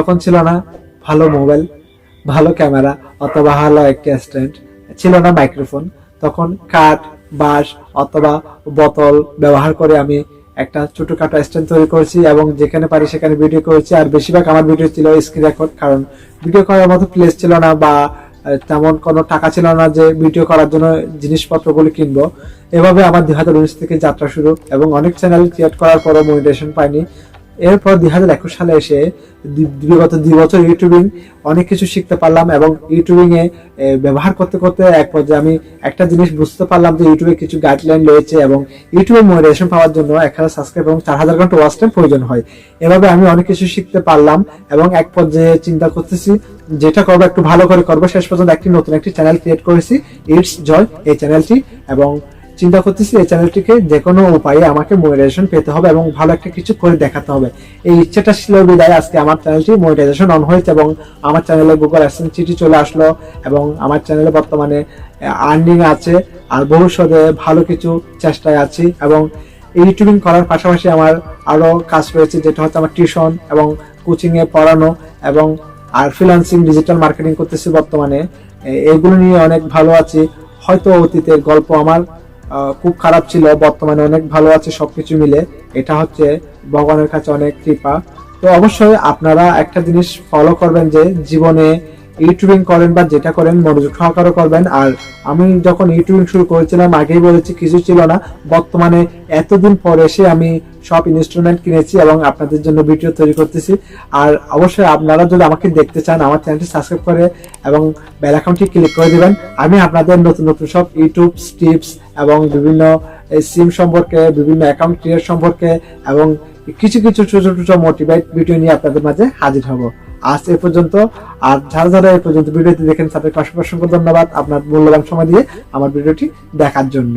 তখন ছিল না ভালো মোবাইল, ভালো ক্যামেরা অথবা ভালো একটি স্ট্যান্ড, ছিল না মাইক্রোফোন। তখন কাঠ, বাঁশ অথবা বোতল ব্যবহার করে আমি একটা ছোটখাটো স্ট্যান্ড তৈরি করেছি এবং যেখানে পারি সেখানে ভিডিও করেছি। আর বেশিরভাগ আমার ভিডিও ছিল স্ক্রিন রেকর্ড, কারণ ভিডিও করার মতো প্লেস ছিল না বা তেমন কোনো টাকা ছিল না যে ভিডিও করার জন্য জিনিসপত্রগুলো কিনবো। এভাবে আমার 2019 থেকে যাত্রা শুরু এবং অনেক চ্যানেল ক্রিয়েট করার পরও মনিটাইজেশন পাইনি। এরপর 2021 সালে এসে বিগত 2 বছর ইউটিউবিং অনেক কিছু শিখতে পারলাম এবং ইউটিউবিং এ ব্যবহার করতে করতে এক পর্যায়ে আমি একটা জিনিস বুঝতে পারলাম যে ইউটিউবে কিছু গাইডলাইন রয়েছে এবং ইউটিউবে মনিটাইজেশন পাওয়ার জন্য 1000 সাবস্ক্রাইব এবং 4000 ঘন্টা ওয়াচ টাইম প্রয়োজন হয়। এভাবে আমি অনেক কিছু শিখতে পারলাম এবং এক পর্যায়ে চিন্তা করতেছি যেটা করবো একটু ভালো করে করবো। শেষ পর্যন্ত নতুন একটি চ্যানেল ক্রিয়েট করেছি, ইটস জয় এই চ্যানেলটি, এবং চিন্তা করতেছি এই চ্যানেলটিকে যে কোনো উপায়ে আমাকে মনিটাইজেশন পেতে হবে এবং ভালো একটা কিছু করে দেখাতে হবে। এই ইচ্ছাটা ছিল বিদায় আজকে আমার চ্যানেলটি মনিটাইজেশন অন হয়েছে এবং আমার চ্যানেলে গুগল অ্যাডসেন্স চিঠি চলে আসলো এবং আমার চ্যানেলে বর্তমানে আর্নিং আছে। আর ভবিষ্যতে ভালো কিছু চেষ্টায় আছি এবং ইউটিউবিং করার পাশাপাশি আমার আরো কাজ রয়েছে, যেটা হচ্ছে আমার টিউশন এবং কোচিং এ পড়ানো এবং আর ফ্রিল্যান্সিং ডিজিটাল মার্কেটিং করতেছি বর্তমানে। এগুলো নিয়ে অনেক ভালো আছি। হয়তো অতীতের গল্প আমার খুব খারাপ ছিল, বর্তমানে অনেক ভালো আছে সবকিছু মিলে। এটা হচ্ছে ভগবানের কাছে অনেক কৃপা। তো অবশ্যই আপনারা একটা জিনিস ফলো করবেন যে জীবনে ইউটিউবিং করেন বা যেটা করেন মনোযোগ সহকারে করবেন। আর আমি যখন ইউটিউবিং শুরু করেছিলাম আগেই বলেছি কিছু ছিল না, বর্তমানে এতদিন পরে এসে আমি সব ইনস্ট্রুমেন্ট কিনেছি এবং আপনাদের জন্য ভিডিও তৈরি করতেছি। আর অবশ্যই আপনারা যদি আমাকে দেখতে চান আমার চ্যানেলটি সাবস্ক্রাইব করে এবং বেল আইকনটি ক্লিক করে দিবেন। আমি আপনাদের নতুন নতুন সব ইউটিউব টিপস এবং বিভিন্ন সিম সম্পর্কে, বিভিন্ন অ্যাকাউন্ট ক্রিয়েট সম্পর্কে এবং কিছু কিছু ছোট ছোট মোটিভেট ভিডিও নিয়ে আপনাদের মাঝে হাজির হব। আজ এ পর্যন্ত। আর যারা এই পর্যন্ত ভিডিওটি দেখেন তাদেরকে অসংখ্য ধন্যবাদ আপনার মূল্যবান সময় দিয়ে আমার ভিডিওটি দেখার জন্য।